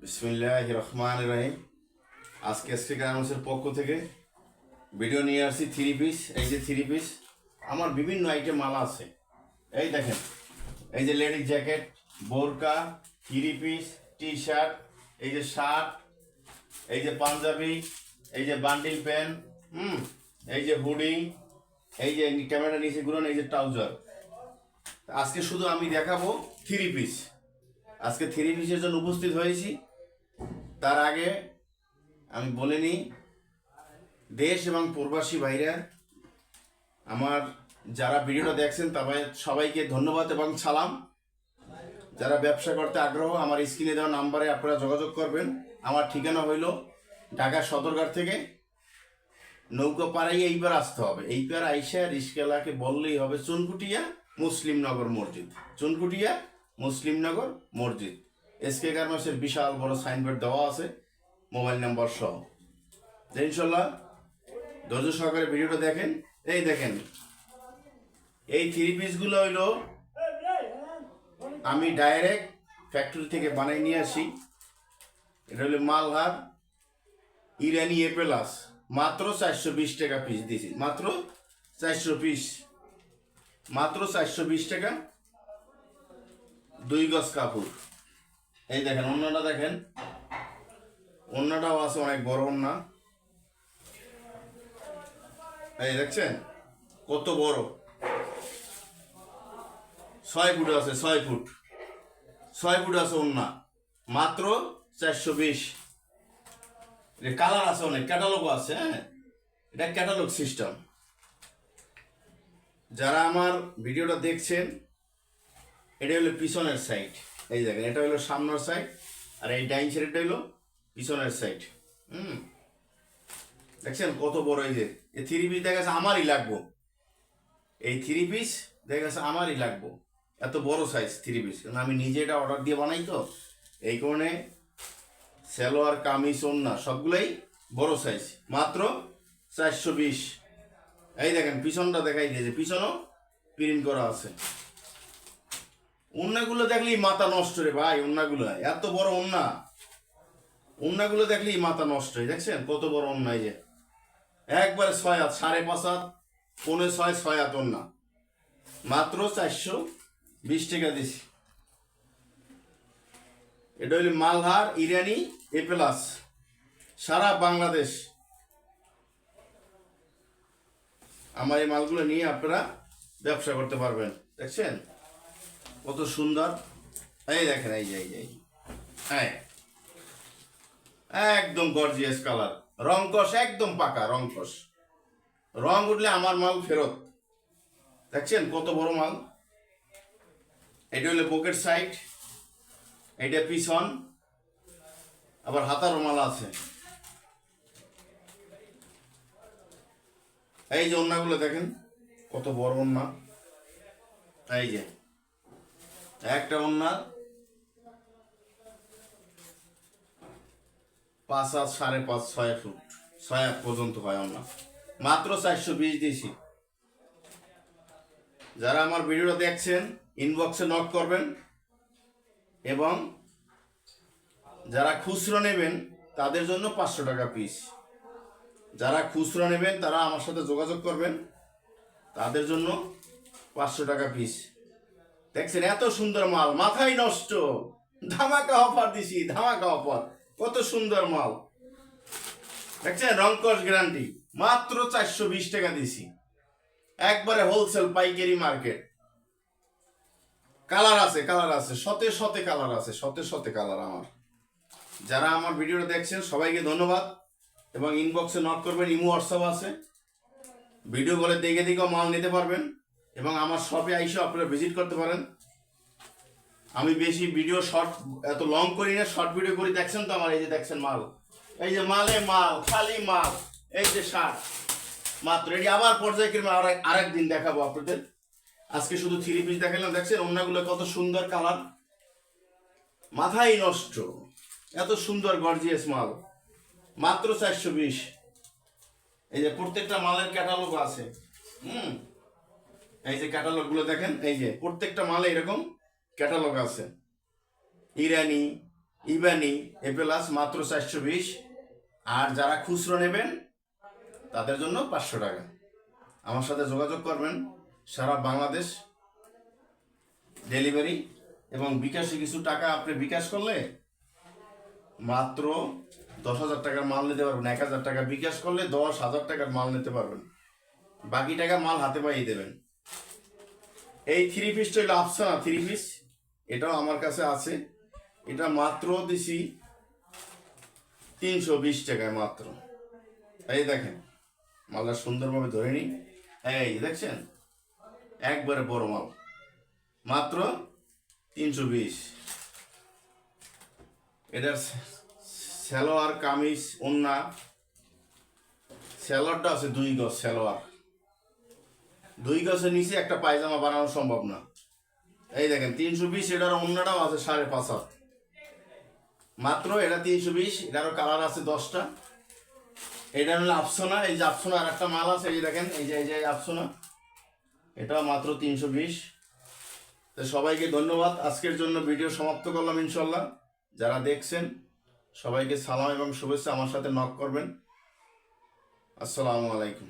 বিসমিল্লাহির রহমানির রহিম। আজকে এসকে গার্মেন্টসের পক্ষ থেকে ভিডিও নিয়ে আসছি থ্রি পিস। এই যে থ্রি পিস, আমার বিভিন্ন আইটেম মাল আছে। এই দেখেন, এই যে লেডিস জ্যাকেট, বোরকা, থ্রি পিস, টি শার্ট, এই যে শার্ট, এই যে পাঞ্জাবি, এই যে বান্ডিল প্যান্ট, এই যে হুডি, এই যে ক্যামেরা নিচে ঘুরন, এই যে ট্রাউজার। আজকে শুধু আমি দেখাবো থ্রি পিস। আজকে থ্রি পিসের জন্য উপস্থিত হয়েছি। তার আগে আমি বলে নিই, দেশ এবং প্রবাসী ভাইরা আমার যারা ভিডিওটা দেখছেন সবাইকে ধন্যবাদ এবং সালাম। যারা ব্যবসা করতে আগ্রহ, আমার স্ক্রিনে দেওয়া নাম্বারে আপনারা যোগাযোগ করবেন। আমার ঠিকানা হইল ঢাকা সদরঘাট থেকে নৌকা পাড়াই এইবার আসতে হবে। এইবার আইসা রিস্কেলাকে বললেই হবে চুনকুটিয়া মুসলিমনগর মসজিদ, চুনকুটিয়া মুসলিমনগর মসজিদ। এসকে গার্মেন্টসের বিশাল বড় সাইনবোর্ড দেওয়া আছে, মোবাইল নাম্বার সহ। ইনশাল্লাহ ধৈর্য সহকারে ভিডিওটা দেখেন। এই দেখেন, এই থ্রি পিসগুলো হইলো আমি ডাইরেক্ট ফ্যাক্টরি থেকে বানাই নিয়ে আসি। এটা হলো মালহার ইরানি এ প্লাস, মাত্র 420 টাকা পিস দিয়েছি। মাত্র 400 পিস, মাত্র 420 টাকা, 2 গজ কাপড়। এই দেখেন অন্যটা, দেখেন অন্যটাও আছে, অনেক বড় ওন্না। এই দেখছেন কত বড়, 6 ফুট আছে, 6 ফুট, 6 ফুট আছে ওন্না, মাত্র 420। কালার আছে অনেক, ক্যাটালগ আছে। হ্যাঁ, এটা ক্যাটালগ সিস্টেম। যারা আমার ভিডিওটা দেখছেন, এটা হলো পিছনের সাইড। এই দেখেন, এটা হলো সামনের সাইড, আর এই ডাইন সাইডটা হলো পিছনের সাইড। দেখছেন কত বড়। এই যে এই থ্রি পিস দেখা গেছে আমারই লাগবো, এই থ্রি পিস দেখা গেছে আমারই লাগবো, এত বড় সাইজ থ্রি পিস। কারণ আমি নিজে এটা অর্ডার দিয়ে বানাই, তো এই কারণে সালোয়ার কামিজ ওন্না সবগুলোই বড় সাইজ। মাত্র 420। এই দেখেন পিছনটা দেখাই দিয়েছে, পিছনও প্রিন্ট করা আছে। ওন্নাগুলো দেখলেই মাথা নষ্ট রে ভাই, ওন্নাগুলো এত বড় ওন্না, ওন্নাগুলো দেখলেই মাথা নষ্ট। দেখছেন কত বড় ওন্না। এই যে একবারে 6 হাত, 5.5 হাত, 5.5, 6 হাত ওন্না, মাত্র 420 টাকা দিছি। এটা হইল মালহার ইরানি এ প্লাস, সারা বাংলাদেশ আমার এই মালগুলো নিয়ে আপনারা ব্যবসা করতে পারবেন। দেখছেন কত সুন্দর। এই দেখেন, এই যে হ্যাঁ, একদম গর্জিয়াস কালার, রং কষ একদম পাকা, রং কষ। রং উঠলে আমার মাল ফেরত। দেখছেন কত বড় মাল। এটা হলো পকেট সাইড, এটা পিছন, আবার হাতারও মাল আছে। এই যে ওন্নাগুলো দেখেন কত বড় ওন্না। এই যে একটা ওন্না 5 হাত, 5.5, 6 ফুট, 6 হাত পর্যন্ত হয় ওন্না, মাত্র 420 দিয়েছি। যারা আমার ভিডিওটা দেখছেন ইনবক্সে নক করবেন, এবং যারা খুচরো নেবেন তাদের জন্য 500 টাকা পিস। যারা খুচরো নেবেন তারা আমার সাথে যোগাযোগ করবেন, তাদের জন্য 500 টাকা পিস। দেখছেন এত সুন্দর মাল, মাথায় নষ্ট। ধামাকা অফার দিছি, ধামাকা অফার, কত সুন্দর মাল। দেখছেন রংকশ গ্যারান্টি, মাত্র 420 টাকা দিছি। একবারে হোলসেল পাইকারি মার্কেট। কালার আছে, কালার আছে, শতে শতে কালার আছে, শতে শতে কালার। আমার যারা আমার ভিডিওটা দেখছেন সবাইকে ধন্যবাদ, এবং ইনবক্সে নক করবেন, ইমো হোয়াটসঅ্যাপ আছে। ভিডিও বলে দেখে দেখেও মাল নিতে পারবেন, এবং আমার শপে আইসে আপনারা ভিজিট করতে পারেন। আমি বেশি ভিডিও শর্ট এত লং করি না, শর্ট ভিডিও করি। দেখছেন তো আমার, এই যে দেখছেন মাল, এই যে মালে মাল, খালি মাল। এই যে শার্ট মাত্র, এটি আবার পর্যায়ক্রমে আরেকদিন দেখাবো আপনাদের। আজকে শুধু থ্রি পিস দেখালাম। দেখছেন ওন্নাগুলো কত সুন্দর কালার, মাথায় নষ্ট, এত সুন্দর গর্জিয়াস মাল, মাত্র 420। এই যে প্রত্যেকটা মালের ক্যাটালগ আছে। এই যে ক্যাটালগ গুলো দেখেন, এই যে প্রত্যেকটা মালে এরকম ক্যাটালগ আছে। ইরানি, ইবানি এ প্লাস মাত্র 420। আর যারা খুচরো নেবেন তাদের জন্য 500 টাকা। আমার সাথে যোগাযোগ করবেন, সারা বাংলাদেশ ডেলিভারি, এবং বিকাশে কিছু টাকা আপনি বিকাশ করলে মাত্র 10,000 টাকার মাল নিতে পারবেন। 1,000 টাকা বিকাশ করলে 10,000 টাকার মাল নিতে পারবেন, বাকি টাকা মাল হাতে পাইয়ে দেবেন। এই থ্রি পিসটা হলো আফসানা থ্রি পিস, এটাও আমার কাছে আছে। এটা মাত্র দিছি 320 টাকায় মাত্র। এই দেখেন মালটা সুন্দরভাবে ধরে নিই, এই দেখছেন একবারে বড় মাল, মাত্র 320। এটার সালোয়ার কামিজ ওন্না, সালোয়ারটা আছে 2 গজ সালোয়ার, 2 গজের নিচে একটা পায়জামা বানানো সম্ভব না। এই দেখেন 320। এটার ওন্নাটাও আছে 5.5 হাত মাত্র, এটা 320। এটারও কালার আছে 10টা। এটা হলো আফসোনা, এই যে আফসোনা আর একটা মাল আছে, এই যে দেখেন এই যে আফসোনা, এটাও মাত্র 320। তো সবাইকে ধন্যবাদ, আজকের জন্য ভিডিও সমাপ্ত করলাম ইনশাল্লাহ। যারা দেখছেন সবাইকে সালাম এবং শুভেচ্ছা, আমার সাথে নক করবেন। আসসালামু আলাইকুম।